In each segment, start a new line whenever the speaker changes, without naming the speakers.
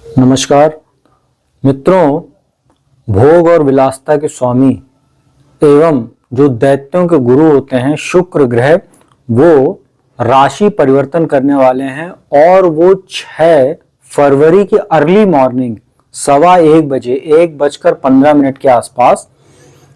नमस्कार मित्रों, भोग और विलासिता के स्वामी एवं जो दैत्यों के गुरु होते हैं शुक्र ग्रह, वो राशि परिवर्तन करने वाले हैं और वो 6 फरवरी की अर्ली मॉर्निंग 1:15 बजे 1:15 के आसपास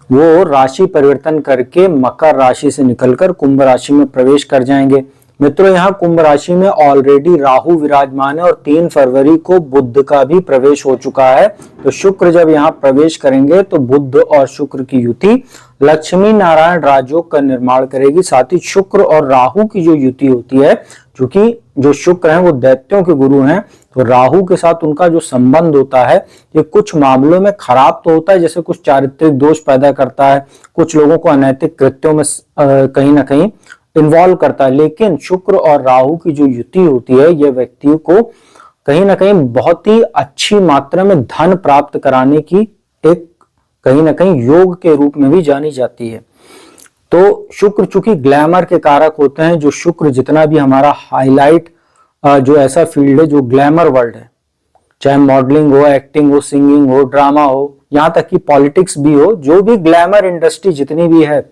वो राशि परिवर्तन करके मकर राशि से निकलकर कुंभ राशि में प्रवेश कर जाएंगे। मित्रों, यहाँ कुंभ राशि में ऑलरेडी राहु विराजमान है और 3 फरवरी को बुध का भी प्रवेश हो चुका है। तो शुक्र जब यहाँ प्रवेश करेंगे तो बुध और शुक्र की युति लक्ष्मी नारायण राजयोग का निर्माण करेगी। साथ ही शुक्र और राहु की जो युति होती है, क्योंकि जो शुक्र हैं वो दैत्यों के गुरु हैं, तो राहु के साथ उनका जो संबंध होता है ये कुछ मामलों में खराब तो होता है, जैसे कुछ चारित्रिक दोष पैदा करता है, कुछ लोगों को अनैतिक कृत्यों में कहीं ना कहीं इन्वॉल्व करता है। लेकिन शुक्र और राहु की जो युति होती है ये व्यक्ति को कहीं ना कहीं बहुत ही अच्छी मात्रा में धन प्राप्त कराने की एक कहीं ना कहीं योग के रूप में भी जानी जाती है। तो शुक्र चूंकि ग्लैमर के कारक होते हैं, जो शुक्र जितना भी हमारा हाईलाइट जो ऐसा फील्ड है जो ग्लैमर वर्ल्ड है, चाहे मॉडलिंग हो, एक्टिंग हो, सिंगिंग हो, ड्रामा हो, यहाँ तक कि पॉलिटिक्स भी हो, जो भी ग्लैमर इंडस्ट्री जितनी भी है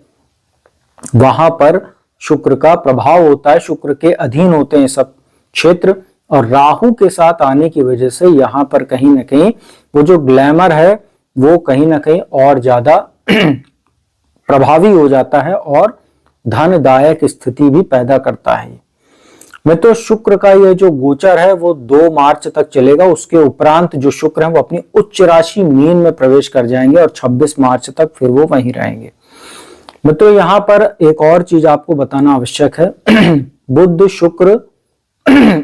वहां पर शुक्र का प्रभाव होता है, शुक्र के अधीन होते हैं सब क्षेत्र। और राहु के साथ आने की वजह से यहाँ पर कहीं ना कहीं वो जो ग्लैमर है वो कहीं ना कहीं और ज्यादा प्रभावी हो जाता है और धनदायक स्थिति भी पैदा करता है। मित्रों, शुक्र का ये जो गोचर है वो 2 मार्च तक चलेगा। उसके उपरांत जो शुक्र है वो अपनी उच्च राशि मीन में प्रवेश कर जाएंगे और 26 मार्च तक फिर वो वहीं रहेंगे। मित्रों, यहाँ पर एक और चीज आपको बताना आवश्यक है। बुध, शुक्र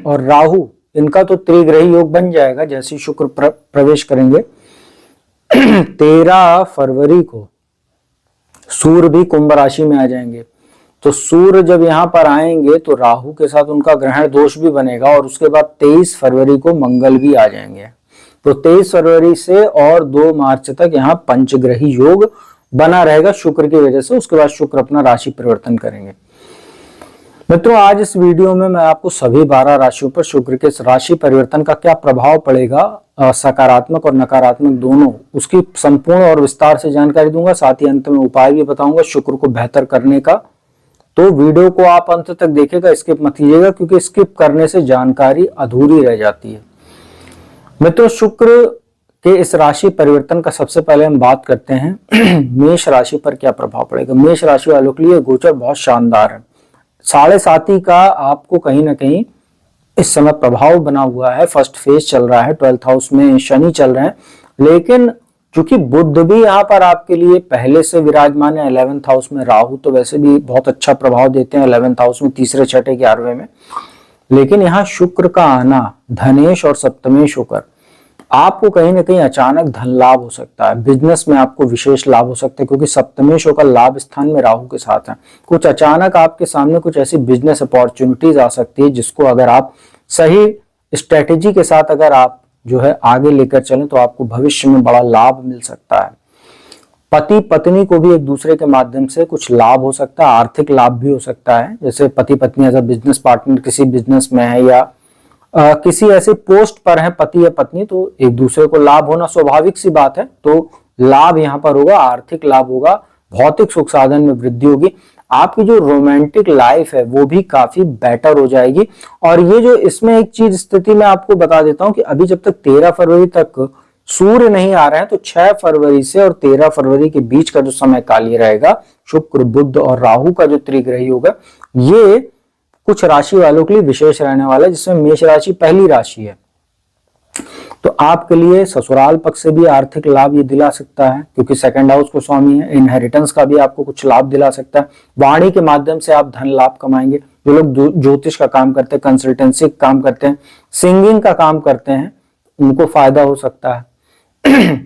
और राहु, इनका तो त्रिग्रही योग बन जाएगा जैसे शुक्र प्रवेश करेंगे। 13 फरवरी को सूर्य भी कुंभ राशि में आ जाएंगे। तो सूर्य जब यहाँ पर आएंगे तो राहु के साथ उनका ग्रहण दोष भी बनेगा और उसके बाद 23 फरवरी को मंगल भी आ जाएंगे। तो 23 फरवरी से और 2 मार्च तक यहाँ पंचग्रही योग बना रहेगा शुक्र की वजह से। उसके बाद शुक्र अपना राशि परिवर्तन करेंगे। मित्रों, आज इस वीडियो में मैं आपको सभी 12 राशियों पर शुक्र के राशि परिवर्तन का क्या प्रभाव पड़ेगा, सकारात्मक और नकारात्मक दोनों, उसकी संपूर्ण और विस्तार से जानकारी दूंगा। साथ ही अंत में उपाय भी बताऊंगा शुक्र को बेहतर करने का। तो वीडियो को आप अंत तक देखेगा, स्किप मत कीजिएगा, क्योंकि स्किप करने से जानकारी अधूरी रह जाती है। मित्रों, शुक्र के इस राशि परिवर्तन का सबसे पहले हम बात करते हैं मेष राशि पर क्या प्रभाव पड़ेगा। मेष राशि वालों के लिए गोचर बहुत शानदार है। 7.5 का आपको कहीं ना कहीं इस समय प्रभाव बना हुआ है। फर्स्ट फेज चल रहा है, 12th हाउस में शनि चल रहे हैं, लेकिन क्योंकि बुध भी यहाँ पर आपके लिए पहले से विराजमान है 11th हाउस में, राहु तो वैसे भी बहुत अच्छा प्रभाव देते हैं 11th हाउस में, तीसरे, छठे, 11वें में, लेकिन यहाँ शुक्र का आना धनेश और सप्तमेश होकर आपको कहीं ना कहीं अचानक धन लाभ हो सकता है। बिजनेस में आपको विशेष लाभ हो सकता है, क्योंकि सप्तमेश होकर लाभ स्थान में राहु के साथ है। कुछ अचानक आपके सामने कुछ ऐसी बिजनेस अपॉर्चुनिटीज आ सकती है जिसको अगर आप सही स्ट्रेटेजी के साथ अगर आप जो है आगे लेकर चलें तो आपको भविष्य में बड़ा लाभ मिल सकता है। पति पत्नी को भी एक दूसरे के माध्यम से कुछ लाभ हो सकता है, आर्थिक लाभ भी हो सकता है। जैसे पति पत्नी एज अ बिजनेस पार्टनर किसी बिजनेस में है या किसी ऐसे पोस्ट पर है पति या पत्नी, तो एक दूसरे को लाभ होना स्वाभाविक सी बात है। तो लाभ यहाँ पर होगा, आर्थिक लाभ होगा, भौतिक सुख साधन में वृद्धि होगी, आपकी जो रोमांटिक लाइफ है वो भी काफी बेटर हो जाएगी। और ये जो इसमें एक चीज स्थिति मैं आपको बता देता हूं कि अभी जब तक 13 फरवरी तक सूर्य नहीं आ रहे हैं, तो 6 फरवरी से और 13 फरवरी के बीच का जो समय काल ये रहेगा, शुक्र, बुध और राहु का जो त्रिग्रही होगा, ये कुछ राशि वालों के लिए विशेष रहने वाला है, जिसमें मेष राशि पहली राशि है। तो आपके लिए ससुराल पक्ष से भी आर्थिक लाभ ये दिला सकता है, क्योंकि सेकंड हाउस को स्वामी है। इनहेरिटेंस का भी आपको कुछ लाभ दिला सकता है। वाणी के माध्यम से आप धन लाभ कमाएंगे। जो लोग ज्योतिष का काम करते हैं, कंसल्टेंसी का काम करते हैं, सिंगिंग का काम करते हैं, उनको फायदा हो सकता है।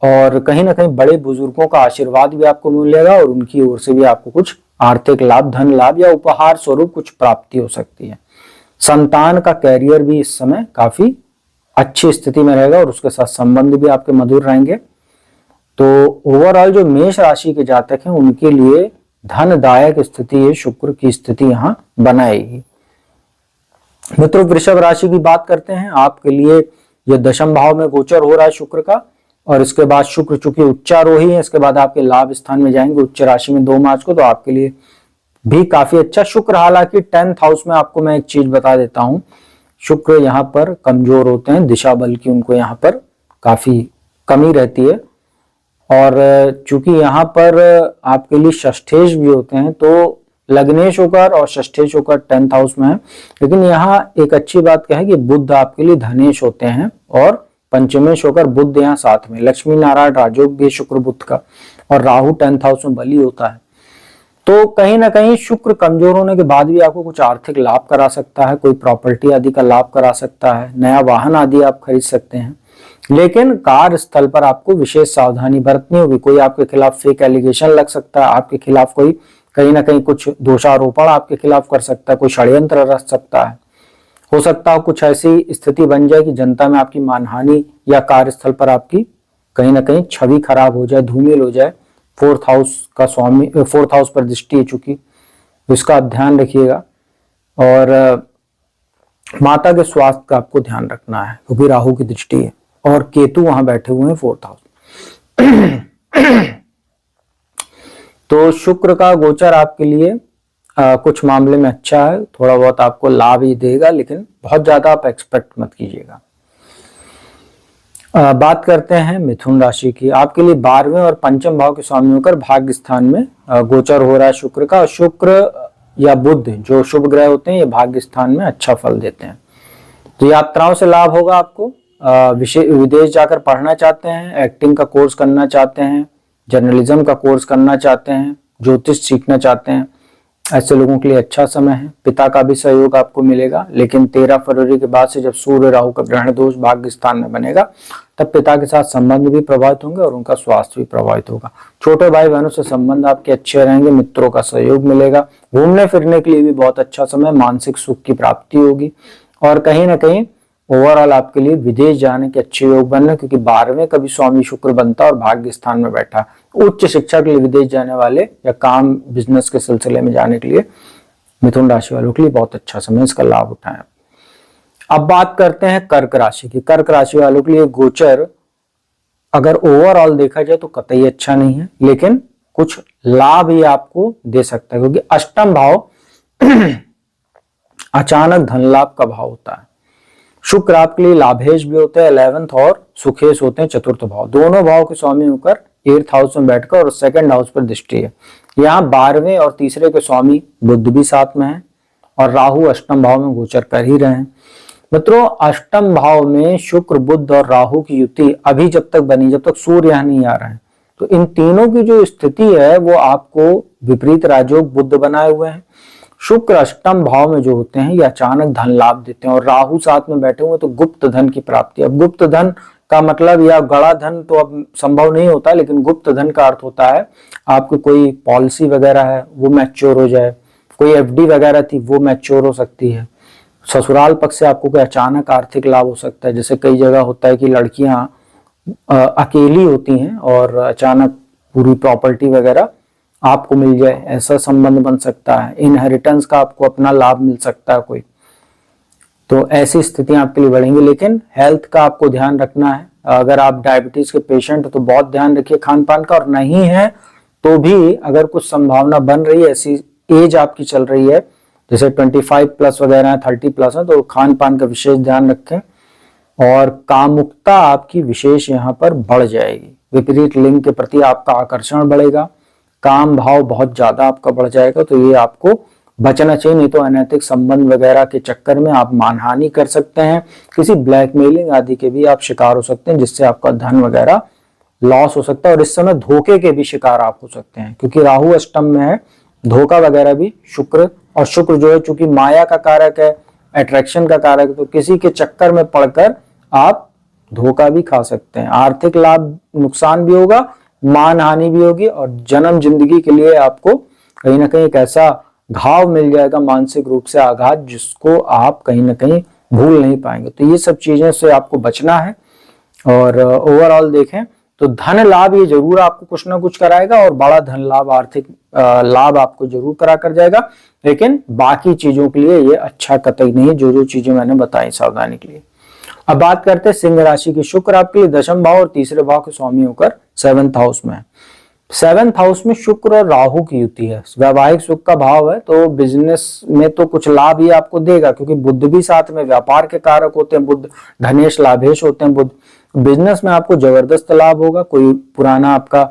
और कहीं ना कहीं बड़े बुजुर्गों का आशीर्वाद भी आपको मिलेगा और उनकी ओर से भी आपको कुछ आर्थिक लाभ, धन लाभ या उपहार स्वरूप कुछ प्राप्ति हो सकती है। संतान का कैरियर भी इस समय काफी अच्छी स्थिति में रहेगा और उसके साथ संबंध भी आपके मधुर रहेंगे। तो ओवरऑल जो मेष राशि के जातक हैं उनके लिए धनदायक स्थिति है, शुक्र की स्थिति यहां बनाएगी। मित्रों, वृषभ राशि की बात करते हैं। आपके लिए ये दशम भाव में गोचर हो रहा है शुक्र का, और इसके बाद शुक्र चूंकि उच्चारोही है, इसके बाद आपके लाभ स्थान में जाएंगे उच्च राशि में 2 मार्च को, तो आपके लिए भी काफी अच्छा। शुक्र हालांकि 10th हाउस में, आपको मैं एक चीज बता देता हूं, शुक्र यहाँ पर कमजोर होते हैं, दिशा बल की उनको यहाँ पर काफी कमी रहती है, और चूंकि यहाँ पर आपके लिए षष्ठेश भी होते हैं, तो लग्नेश होकर और षष्ठेश होकर 10th हाउस में है। लेकिन यहाँ एक अच्छी बात क्या है कि बुध आपके लिए धनेश होते हैं और पंचमेश होकर बुध यहाँ साथ में, लक्ष्मी नारायण राजयोग भी शुक्र बुध का, और राहु 10th हाउस में बली होता है। तो कहीं ना कहीं शुक्र कमजोर होने के बाद भी आपको कुछ आर्थिक लाभ करा सकता है, कोई प्रॉपर्टी आदि का लाभ करा सकता है, नया वाहन आदि आप खरीद सकते हैं। लेकिन कार्यस्थल पर आपको विशेष सावधानी बरतनी होगी। कोई आपके खिलाफ फेक एलिगेशन लग सकता है, आपके खिलाफ कोई कहीं ना कहीं कुछ दोषारोपण आपके खिलाफ कर सकता है, कोई षड्यंत्र रच सकता है। हो सकता है कुछ ऐसी स्थिति बन जाए कि जनता में आपकी मानहानि या कार्यस्थल पर आपकी कहीं ना कहीं छवि खराब हो जाए, धूमिल हो जाए। 4th हाउस का स्वामी 4th हाउस पर दृष्टि है चूंकि, इसका आप ध्यान रखिएगा। और माता के स्वास्थ्य का आपको ध्यान रखना है क्योंकि राहु की दृष्टि है और केतु वहां बैठे हुए हैं 4th हाउस। तो शुक्र का गोचर आपके लिए कुछ मामले में अच्छा है, थोड़ा बहुत आपको लाभ ही देगा, लेकिन बहुत ज्यादा आप एक्सपेक्ट मत कीजिएगा। बात करते हैं मिथुन राशि की। आपके लिए 12वें और पंचम भाव के स्वामी होकर भाग्य स्थान में गोचर हो रहा है शुक्र का। और शुक्र या बुध जो शुभ ग्रह होते हैं, ये भाग्य स्थान में अच्छा फल देते हैं। तो यात्राओं से लाभ होगा आपको। विदेश जाकर पढ़ना चाहते हैं, एक्टिंग का कोर्स करना चाहते हैं, जर्नलिज्म का कोर्स करना चाहते हैं, ज्योतिष सीखना चाहते हैं, ऐसे लोगों के लिए अच्छा समय है। पिता का भी सहयोग आपको मिलेगा, लेकिन 13 फरवरी के बाद से जब सूर्य राहु का ग्रहण दोष भाग्य स्थान में बनेगा, तब पिता के साथ संबंध भी प्रभावित होंगे और उनका स्वास्थ्य भी प्रभावित होगा। छोटे भाई बहनों से संबंध आपके अच्छे रहेंगे, मित्रों का सहयोग मिलेगा। घूमने फिरने के लिए भी बहुत अच्छा समय, मानसिक सुख की प्राप्ति होगी। और कहीं ना कहीं ओवरऑल आपके लिए विदेश जाने के अच्छे योग बन रहे, क्योंकि 12वें कभी स्वामी शुक्र बनता और भाग्य स्थान में बैठा। उच्च शिक्षा के लिए विदेश जाने वाले या काम बिजनेस के सिलसिले में जाने के लिए मिथुन राशि वालों के लिए बहुत अच्छा समय, इसका लाभ उठाएं। अब बात करते हैं कर्क राशि की। कर्क राशि वालों के लिए गोचर अगर ओवरऑल देखा जाए तो कतई अच्छा नहीं है, लेकिन कुछ लाभ ही आपको दे सकता है, क्योंकि अष्टम भाव अचानक धन लाभ का भाव होता है। शुक्र आपके लिए लाभेश भी होते हैं 11th, और सुखेश होते हैं 4th भाव। दोनों भाव के स्वामी होकर 8th हाउस में बैठकर और 2nd हाउस पर दृष्टि है। यहाँ 12वें और तीसरे के स्वामी बुध भी साथ में है, और राहु अष्टम भाव में गोचर कर ही रहे हैं। मित्रों, अष्टम भाव में शुक्र बुध और राहु की युति अभी जब तक बनी, जब तक सूर्य यहाँ नहीं आ रहा है, तो इन तीनों की जो स्थिति है वो आपको विपरीत राजयोग बुध बनाए हुए हैं। शुक्र अष्टम भाव में जो होते हैं ये अचानक धन लाभ देते हैं, और राहु साथ में बैठे हुए तो गुप्त धन की प्राप्ति। अब गुप्त धन का मतलब या गड़ा धन तो अब संभव नहीं होता, लेकिन गुप्त धन का अर्थ होता है आपकी कोई पॉलिसी वगैरह है वो मैच्योर हो जाए, कोई एफडी वगैरह थी वो मैच्योर हो सकती है, ससुराल पक्ष से आपको कोई अचानक आर्थिक लाभ हो सकता है। जैसे कई जगह होता है कि लड़कियां अकेली होती हैं और अचानक पूरी प्रॉपर्टी वगैरह आपको मिल जाए, ऐसा संबंध बन सकता है। इनहेरिटेंस का आपको अपना लाभ मिल सकता है कोई, तो ऐसी स्थितियां आपके लिए बढ़ेंगी। लेकिन हेल्थ का आपको ध्यान रखना है। अगर आप डायबिटीज के पेशेंट हो तो बहुत ध्यान रखिए खान पान का, और नहीं है तो भी अगर कुछ संभावना बन रही है, ऐसी एज आपकी चल रही है जैसे 25 प्लस वगैरह है, 30 प्लस है, तो खान पान का विशेष ध्यान रखें। और कामुकता आपकी विशेष यहाँ पर बढ़ जाएगी, विपरीत लिंग के प्रति आपका आकर्षण बढ़ेगा, काम भाव बहुत ज्यादा आपका बढ़ जाएगा, तो ये आपको बचना चाहिए। नहीं तो अनैतिक संबंध वगैरह के चक्कर में आप मानहानि कर सकते हैं, किसी ब्लैकमेलिंग आदि के भी आप शिकार हो सकते हैं, जिससे आपका धन वगैरह लॉस हो सकता है। और इस समय धोखे के भी शिकार आप हो सकते हैं, क्योंकि राहु अष्टम में है, धोखा वगैरह भी शुक्र, और शुक्र जो है चूंकि माया का कारक है, अट्रैक्शन का कारक है, तो किसी के चक्कर में पड़कर आप धोखा भी खा सकते हैं। आर्थिक लाभ नुकसान भी होगा, मान हानि भी होगी, और जन्म जिंदगी के लिए आपको कहीं ना कहीं एक ऐसा घाव मिल जाएगा, मानसिक रूप से आघात, जिसको आप कहीं ना कहीं भूल नहीं पाएंगे। तो ये सब चीजें से आपको बचना है। और ओवरऑल देखें तो धन लाभ ये जरूर आपको कुछ ना कुछ कराएगा, और बड़ा धन लाभ, आर्थिक लाभ आपको जरूर करा कर जाएगा, लेकिन बाकी चीजों के लिए ये अच्छा कतई नहीं है, जो जो चीजें मैंने बताई सावधानी के लिए। अब बात करते हैं सिंह राशि की। शुक्र आपके लिए दशम भाव और तीसरे भाव के स्वामी होकर 7th हाउस में है। 7th हाउस में शुक्र और राहु की युति है, वैवाहिक सुख का भाव है, तो बिजनेस में तो कुछ लाभ ही आपको देगा, क्योंकि बुध भी साथ में व्यापार के कारक होते हैं। बुध धनेश लाभेश होते हैं बुध। बिजनेस में आपको जबरदस्त लाभ होगा। कोई पुराना आपका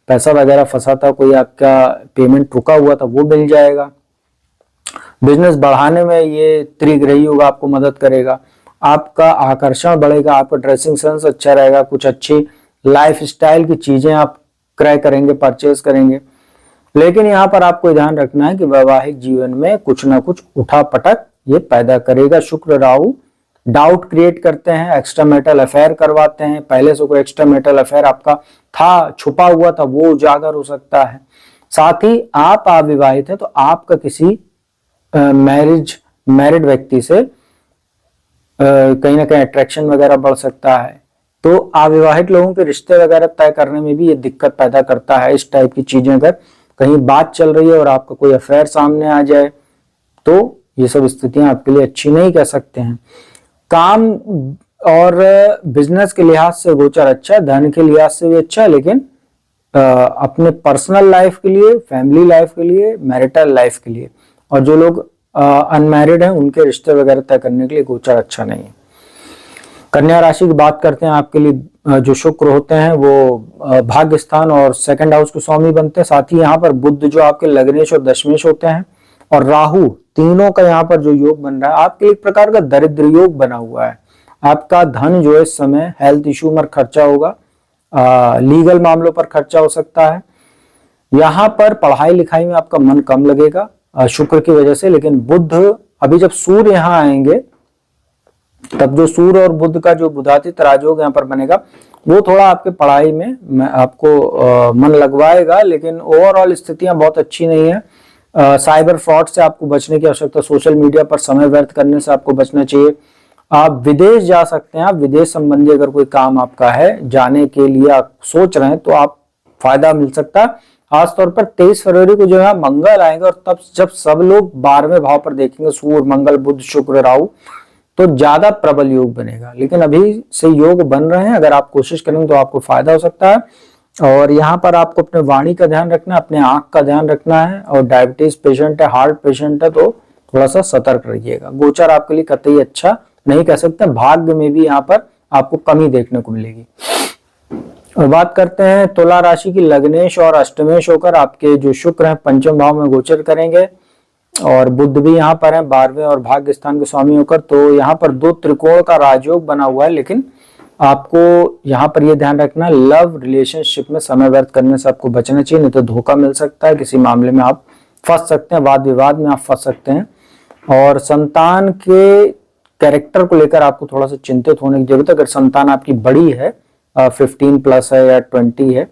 पैसा वगैरह फंसा था, कोई आपका पेमेंट रुका हुआ था, वो मिल जाएगा। बिजनेस बढ़ाने में ये त्रिग्रही होगा, आपको मदद करेगा। आपका आकर्षण बढ़ेगा, आपका ड्रेसिंग सेंस अच्छा रहेगा, कुछ अच्छी लाइफ स्टाइल की चीजें आप क्रय करेंगे, परचेज करेंगे। लेकिन यहाँ पर आपको ध्यान रखना है कि वैवाहिक जीवन में कुछ ना कुछ उठापटक ये पैदा करेगा। शुक्र राहु डाउट क्रिएट करते हैं, एक्स्ट्रा मैरिटल अफेयर करवाते हैं। पहले से कोई एक्स्ट्रा मैरिटल अफेयर आपका था, छुपा हुआ था, वो उजागर हो सकता है। साथ ही आप अविवाहित हैं तो आपका किसी मैरिड व्यक्ति से कहीं ना कहीं अट्रैक्शन वगैरह बढ़ सकता है। तो अविवाहित लोगों के रिश्ते वगैरह तय करने में भी ये दिक्कत पैदा करता है। इस टाइप की चीजें अगर कहीं बात चल रही है और आपका कोई अफेयर सामने आ जाए तो ये सब स्थितियां आपके लिए अच्छी नहीं कह सकते हैं। काम और बिजनेस के लिहाज से गोचर अच्छा है, धन के लिहाज से भी अच्छा है, लेकिन अपने पर्सनल लाइफ के लिए, फैमिली लाइफ के लिए, मैरिटल लाइफ के लिए और जो लोग अनमैरिड हैं उनके रिश्ते वगैरह तय करने के लिए गोचर अच्छा नहीं है। कन्या राशि की बात करते हैं। आपके लिए जो शुक्र होते हैं वो भाग्य स्थान और 2nd हाउस के स्वामी बनते हैं। साथ ही यहाँ पर बुध जो आपके लग्नेश और दशमेश होते हैं और राहु, तीनों का यहाँ पर जो योग बन रहा है आपके लिए एक प्रकार का दरिद्र योग बना हुआ है। आपका धन जो है इस समय हेल्थ इश्यू में खर्चा होगा, लीगल मामलों पर खर्चा हो सकता है। यहाँ पर पढ़ाई लिखाई में आपका मन कम लगेगा शुक्र की वजह से। लेकिन बुध, अभी जब सूर्य यहाँ आएंगे तब जो सूर्य और बुध का जो बुधातीत राजयोग यहाँ पर बनेगा वो थोड़ा आपके पढ़ाई में आपको मन लगवाएगा, लेकिन ओवरऑल स्थितियां बहुत अच्छी नहीं है। साइबर फ्रॉड से आपको बचने की आवश्यकता, सोशल मीडिया पर समय व्यर्थ करने से आपको बचना चाहिए। आप विदेश जा सकते हैं। आप विदेश संबंधी अगर कोई काम आपका है, जाने के लिए आप सोच रहे हैं तो आप फायदा मिल सकता है। खासतौर पर 23 फरवरी को जो है मंगल आएंगे और तब जब सब लोग 12वें भाव पर देखेंगे सूर्य, मंगल, बुध, शुक्र, राहु, तो ज्यादा प्रबल योग बनेगा। लेकिन अभी से योग बन रहे हैं, अगर आप कोशिश करेंगे तो आपको फायदा हो सकता है। और यहाँ पर आपको अपने वाणी का ध्यान रखना है, अपने आंख का ध्यान रखना है। और डायबिटीज पेशेंट है, हार्ट पेशेंट है तो थोड़ा सा सतर्क रहिएगा। गोचर आपके लिए कतई अच्छा नहीं कह सकते। भाग्य में भी यहाँ पर आपको कमी देखने को मिलेगी। और बात करते हैं तुला राशि की। लग्नेश और अष्टमेश होकर आपके जो शुक्र हैं 5वें भाव में गोचर करेंगे और बुध भी यहाँ पर है 12वें और भाग्य स्थान के स्वामी होकर। तो यहाँ पर 2 त्रिकोण का राजयोग बना हुआ है। लेकिन आपको यहाँ पर यह ध्यान रखना, लव रिलेशनशिप में समय व्यर्थ करने से आपको बचना चाहिए, नहीं तो धोखा मिल सकता है, किसी मामले में आप फंस सकते हैं, वाद विवाद में आप फंस सकते हैं। और संतान के कैरेक्टर को लेकर आपको थोड़ा सा चिंतित होने की जरूरत है। अगर संतान आपकी बड़ी है, 15+ है या 20 है,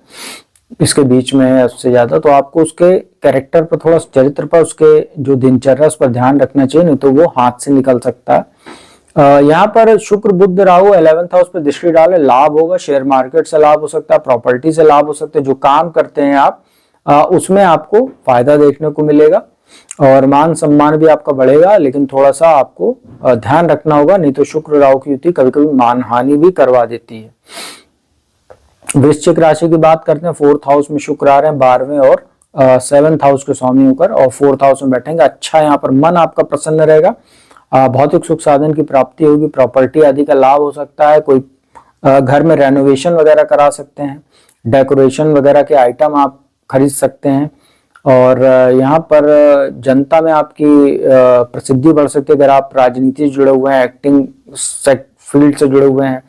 इसके बीच में है उससे ज्यादा, तो आपको उसके कैरेक्टर पर, थोड़ा चरित्र पर, उसके जो दिनचर्या उस पर ध्यान रखना चाहिए, नहीं तो वो हाथ से निकल सकता है। यहाँ पर शुक्र, बुध, राहु 11th हाउस पर दृष्टि डाले, लाभ होगा। शेयर मार्केट से लाभ हो सकता है, प्रॉपर्टी से लाभ हो सकता है। जो काम करते हैं आप उसमें आपको फायदा देखने को मिलेगा और मान सम्मान भी आपका बढ़ेगा। लेकिन थोड़ा सा आपको ध्यान रखना होगा, नहीं तो शुक्र राहु की युति कभी कभी मानहानि भी करवा देती है। वृश्चिक राशि की बात करते हैं। 4th हाउस में शुक्र आ रहे हैं 12वें और 7th हाउस के स्वामी होकर और 4th हाउस में बैठेंगे। अच्छा, यहाँ पर मन आपका प्रसन्न रहेगा, भौतिक सुख साधन की प्राप्ति होगी, प्रॉपर्टी आदि का लाभ हो सकता है। कोई घर में रेनोवेशन वगैरह करा सकते हैं, डेकोरेशन वगैरह के आइटम आप खरीद सकते हैं। और यहाँ पर जनता में आपकी प्रसिद्धि बढ़ सकती है। अगर आप राजनीति से जुड़े हुए हैं, एक्टिंग फील्ड से जुड़े हुए हैं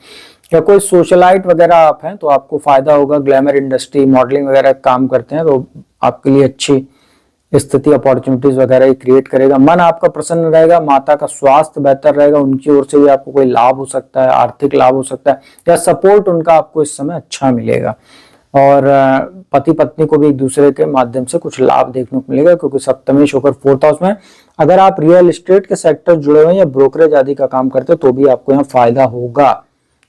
या कोई सोशलाइट वगैरह आप हैं तो आपको फायदा होगा। ग्लैमर इंडस्ट्री, मॉडलिंग वगैरह काम करते हैं तो आपके लिए अच्छी स्थिति, अपॉर्चुनिटीज वगैरह क्रिएट करेगा। मन आपका प्रसन्न रहेगा, माता का स्वास्थ्य बेहतर रहेगा, उनकी ओर से भी आपको कोई लाभ हो सकता है, आर्थिक लाभ हो सकता है या सपोर्ट उनका आपको इस समय अच्छा मिलेगा। और पति पत्नी को भी एक दूसरे के माध्यम से कुछ लाभ देखने को मिलेगा, क्योंकि सप्तमेश होकर 4th हाउस में। अगर आप रियल एस्टेट के सेक्टर जुड़े हुए हैं या ब्रोकरेज आदि का काम करते हैं तो भी आपको यहाँ फायदा होगा,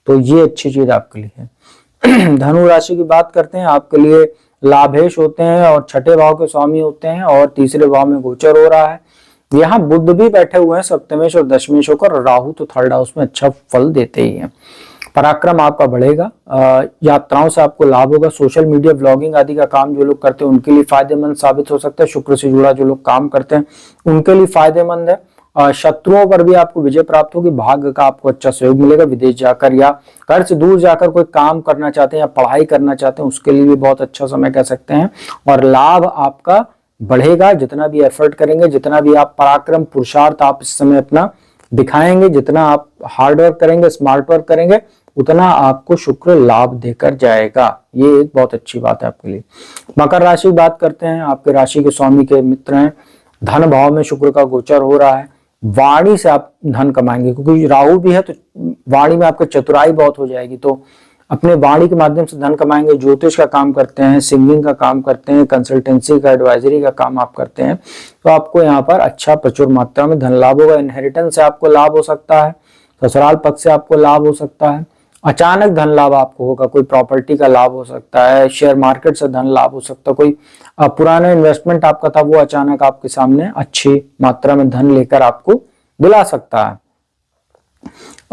तो ये अच्छी चीज आपके लिए है। धनु राशि की बात करते हैं। आपके लिए लाभेश होते हैं और 6ठे भाव के स्वामी होते हैं और तीसरे भाव में गोचर हो रहा है। यहाँ बुध भी बैठे हुए हैं सप्तमेश और दशमेश होकर, और राहु तो थर्ड हाउस में अच्छा फल देते ही हैं। पराक्रम आपका बढ़ेगा, यात्राओं से आपको लाभ होगा। सोशल मीडिया व्लॉगिंग आदि का काम जो लोग करते हैं उनके लिए फायदेमंद साबित हो सकता है। शुक्र से जुड़ा जो लोग काम करते हैं उनके लिए फायदेमंद है। शत्रुओं पर भी आपको विजय प्राप्त होगी, भाग्य का आपको अच्छा सहयोग मिलेगा। विदेश जाकर या घर से दूर जाकर कोई काम करना चाहते हैं या पढ़ाई करना चाहते हैं उसके लिए भी बहुत अच्छा समय कह सकते हैं, और लाभ आपका बढ़ेगा। जितना भी एफर्ट करेंगे, जितना भी आप पराक्रम पुरुषार्थ आप इस समय अपना दिखाएंगे, जितना आप हार्ड वर्क करेंगे, स्मार्ट वर्क करेंगे, उतना आपको शुक्र लाभ देकर जाएगा। ये एक बहुत अच्छी बात है आपके लिए। मकर राशि की बात करते हैं, आपके राशि के स्वामी के मित्र हैं। धन भाव में शुक्र का गोचर हो रहा है। वाणी से आप धन कमाएंगे, क्योंकि राहु भी है तो वाणी में आपकी चतुराई बहुत हो जाएगी, तो अपने वाणी के माध्यम से धन कमाएंगे। ज्योतिष का काम करते हैं, सिंगिंग का काम करते हैं, कंसल्टेंसी का, एडवाइजरी का काम आप करते हैं, तो आपको यहाँ पर अच्छा प्रचुर मात्रा में धन लाभ होगा। इनहेरिटेंस से आपको लाभ हो सकता है, ससुराल पक्ष से आपको लाभ हो सकता है, अचानक धन लाभ आपको होगा। कोई प्रॉपर्टी का लाभ हो सकता है, शेयर मार्केट से धन लाभ हो सकता है, कोई पुराना इन्वेस्टमेंट आपका था वो अचानक आपके सामने अच्छी मात्रा में धन लेकर आपको दिला सकता है।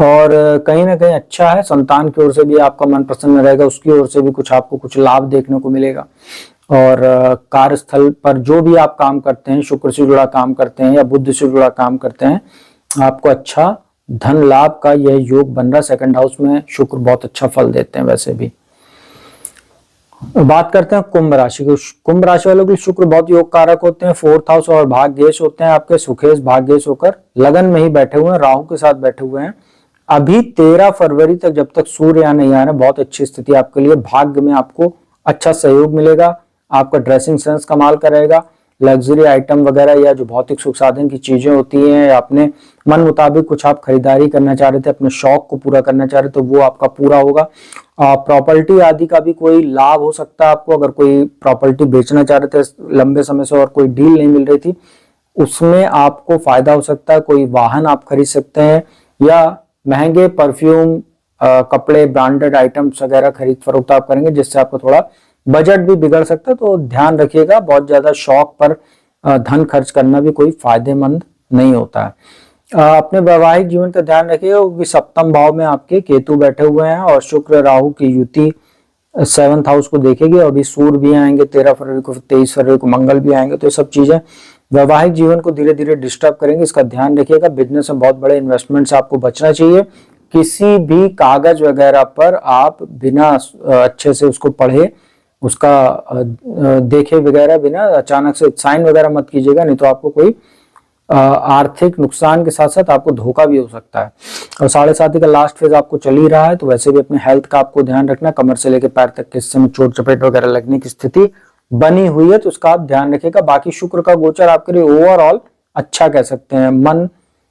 और कहीं ना कहीं अच्छा है, संतान की ओर से भी आपका मन प्रसन्न रहेगा, उसकी ओर से भी कुछ आपको कुछ लाभ देखने को मिलेगा। और कार्यस्थल पर जो भी आप काम करते हैं, शुक्र से जुड़ा काम करते हैं या बुध से जुड़ा काम करते हैं, आपको अच्छा धन लाभ का यह योग बन रहा। सेकंड हाउस में शुक्र बहुत अच्छा फल देते हैं वैसे भी। बात करते हैं कुंभ राशि की। कुंभ राशि वालों के शुक्र बहुत योग कारक होते हैं, फोर्थ हाउस और भाग्येश होते हैं आपके, सुखेश भाग्येश होकर लगन में ही बैठे हुए हैं, राहु के साथ बैठे हुए हैं। अभी 13 फरवरी तक जब तक सूर्य यहाँ नहीं आ रहा, बहुत अच्छी स्थिति आपके लिए। भाग्य में आपको अच्छा सहयोग मिलेगा, आपका ड्रेसिंग सेंस कमाल का रहेगा। लग्जरी आइटम वगैरह या जो भौतिक सुख साधन की चीजें होती हैं, या अपने मन मुताबिक कुछ आप खरीदारी करना चाह रहे थे, अपने शौक को पूरा करना चाह रहे थे, तो वो आपका पूरा होगा। प्रॉपर्टी आदि का भी कोई लाभ हो सकता है आपको। अगर कोई प्रॉपर्टी बेचना चाह रहे थे लंबे समय से और कोई डील नहीं मिल रही थी, उसमें आपको फायदा हो सकता है। कोई वाहन आप खरीद सकते हैं, या महंगे परफ्यूम, कपड़े, ब्रांडेड आइटम्स वगैरह खरीद फरोख्त आप करेंगे, जिससे आपको थोड़ा बजट भी बिगड़ सकता है। तो ध्यान रखिएगा, बहुत ज्यादा शौक पर धन खर्च करना भी कोई फायदेमंद नहीं होता है। अपने वैवाहिक जीवन का ध्यान रखिएगा, क्योंकि सप्तम भाव में आपके केतु बैठे हुए हैं और शुक्र राहु की युति 7th हाउस को देखेगी। अभी सूर्य भी आएंगे 13 फरवरी को, 23 फरवरी को मंगल भी आएंगे, तो ये सब चीजें वैवाहिक जीवन को धीरे धीरे डिस्टर्ब करेंगे, इसका ध्यान रखिएगा। बिजनेस में बहुत बड़े इन्वेस्टमेंट से आपको बचना चाहिए। किसी भी कागज वगैरह पर आप बिना अच्छे से उसको पढ़े, उसका देखे वगैरह बिना अचानक से साइन वगैरह मत कीजिएगा, नहीं तो आपको कोई आर्थिक नुकसान के साथ साथ आपको धोखा भी हो सकता है। और 7.5 का लास्ट फेज आपको चल ही रहा है, तो वैसे भी अपने हेल्थ का आपको ध्यान रखना। कमर से लेकर पैर तक के हिस्से में चोट चपेट वगैरह लगने की स्थिति बनी हुई है, तो उसका आप ध्यान रखिएगा। बाकी शुक्र का गोचर आपके लिए ओवरऑल अच्छा कह सकते हैं, मन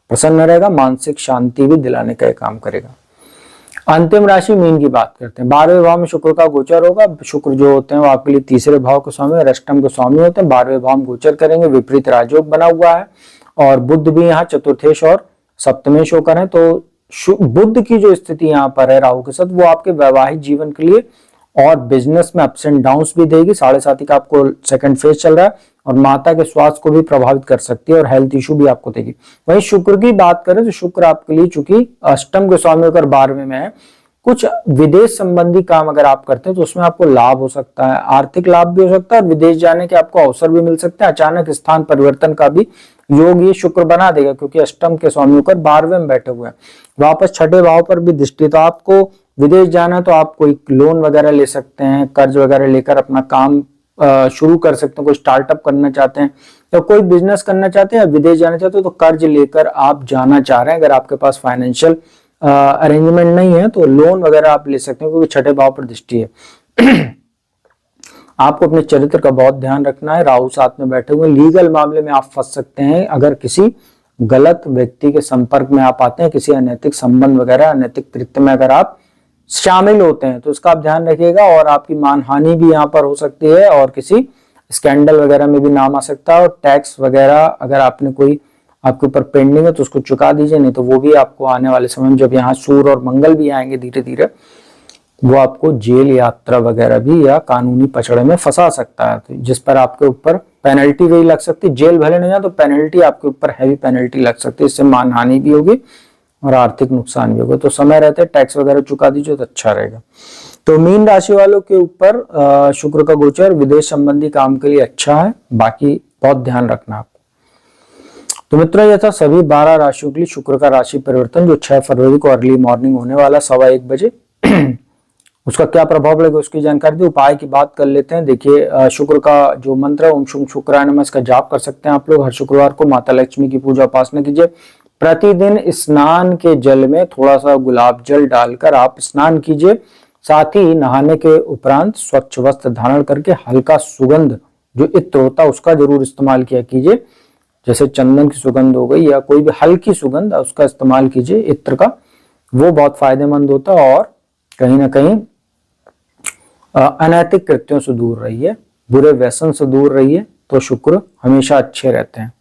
प्रसन्न रहेगा, मानसिक शांति भी दिलाने का काम करेगा। अंतिम राशि मीन की बात करते हैं। 12वें भाव में शुक्र का गोचर होगा। शुक्र जो होते हैं वो आपके लिए तीसरे भाव के स्वामी और अष्टम के स्वामी होते हैं। 12वें भाव में गोचर करेंगे, विपरीत राजयोग बना हुआ है, और बुध भी यहाँ चतुर्थेश और सप्तमेश होकर है। तो बुध की जो स्थिति यहाँ पर है राहु के साथ, वो आपके वैवाहिक जीवन के लिए और बिजनेस में अप्स एंड डाउन्स भी देगी। 7.5 का आपको सेकंड फेज चल रहा है, और माता के स्वास्थ्य को भी प्रभावित कर सकती है और हेल्थ इशू भी आपको देगी। वहीं शुक्र की बात करें तो शुक्र आपके लिए चूंकि अष्टम के स्वामी होकर 12वें में है, कुछ विदेश संबंधी काम अगर आप करते हैं तो उसमें आपको लाभ हो सकता है, आर्थिक लाभ भी हो सकता है, और विदेश जाने के आपको अवसर भी मिल सकते हैं। अचानक स्थान परिवर्तन का भी योग ये शुक्र बना देगा, क्योंकि अष्टम के स्वामी होकर 12वें में बैठे हुए हैं। वापस 6ठे भाव पर भी दृष्टि, तो आपको विदेश जाना तो आप कोई लोन वगैरह ले सकते हैं, कर्ज वगैरह लेकर अपना काम शुरू कर सकते हैं। कोई स्टार्टअप करना चाहते हैं या कोई बिजनेस करना चाहते हैं या विदेश जाना चाहते हैं, तो कर्ज लेकर आप जाना चाह रहे हैं। अगर आपके पास फाइनेंशियल अरेंजमेंट नहीं है तो लोन वगैरह आप ले सकते हैं, क्योंकि 6ठे भाव पर दृष्टि है। आपको अपने चरित्र का बहुत ध्यान रखना है। राहु साथ में बैठे हुए, लीगल मामले में आप फंस सकते हैं अगर किसी गलत व्यक्ति के संपर्क में आप आते हैं, किसी अनैतिक संबंध वगैरह, अनैतिक कृत्य में अगर आप शामिल होते हैं, तो इसका आप ध्यान रखिएगा। और आपकी मानहानि भी यहाँ पर हो सकती है, और किसी स्कैंडल वगैरह में भी नाम आ सकता है। और टैक्स वगैरह अगर आपने कोई आपके ऊपर पेंडिंग है तो उसको चुका दीजिए, नहीं तो वो भी आपको आने वाले समय में, जब यहाँ सूर्य और मंगल भी आएंगे धीरे धीरे, वो आपको जेल यात्रा वगैरह भी या कानूनी पचड़े में फंसा सकता है, तो जिस पर आपके ऊपर पेनल्टी वही लग सकती, जेल भले नहीं जाए तो पेनल्टी आपके ऊपर हैवी पेनल्टी लग सकती है, इससे मानहानि भी होगी और आर्थिक नुकसान भी होगा। तो समय रहते टैक्स वगैरह चुका दीजिए तो अच्छा रहेगा। तो मीन राशि वालों के ऊपर शुक्र का गोचर विदेश संबंधी काम के लिए अच्छा है, बाकी बहुत ध्यान रखना आपको। तो मित्रों ये था सभी 12 राशियों के लिए शुक्र का राशि परिवर्तन जो 6 फरवरी को अर्ली मॉर्निंग होने वाला 1:15 बजे। उसका क्या प्रभाव लगेगा उसकी जानकारी दी। उपाय की बात कर लेते हैं। देखिए शुक्र का जो मंत्र है ओम शुं शुक्राय नमः, इसका जाप कर सकते हैं आप लोग। हर शुक्रवार को माता लक्ष्मी की पूजा उपासना कीजिए। प्रतिदिन स्नान के जल में थोड़ा सा गुलाब जल डालकर आप स्नान कीजिए। साथ ही नहाने के उपरांत स्वच्छ वस्त्र धारण करके हल्का सुगंध जो इत्र होता है उसका जरूर इस्तेमाल किया कीजिए, जैसे चंदन की सुगंध हो गई या कोई भी हल्की सुगंध उसका इस्तेमाल कीजिए इत्र का, वो बहुत फायदेमंद होता है। और कहीं ना कहीं अनैतिक कृत्यों से दूर रहिए, बुरे व्यसन से दूर रहिए, तो शुक्र हमेशा अच्छे रहते हैं।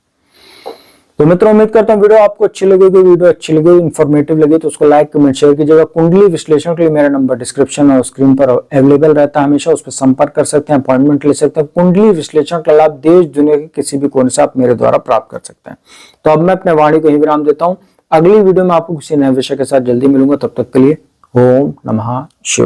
तो मित्रों उम्मीद करता हूँ वीडियो आपको अच्छी लगेगी। वीडियो अच्छी लगी, इन्फॉर्मेटिव लगी तो उसको लाइक कमेंट शेयर कीजिएगा। कुंडली विश्लेषण के लिए मेरा नंबर डिस्क्रिप्शन और स्क्रीन पर अवेलेबल रहता है, हमेशा उस पर संपर्क कर सकते हैं, अपॉइंटमेंट ले सकते हैं। कुंडली विश्लेषण का लाभ देश दुनिया के किसी भी कोने से आप मेरे द्वारा प्राप्त कर सकते हैं। तो अब मैं अपने वाणी को ही विराम देता हूँ। अगली वीडियो में आपको किसी नए विषय के साथ जल्दी मिलूंगा, तब तक के लिए ओम नमः शिवाय।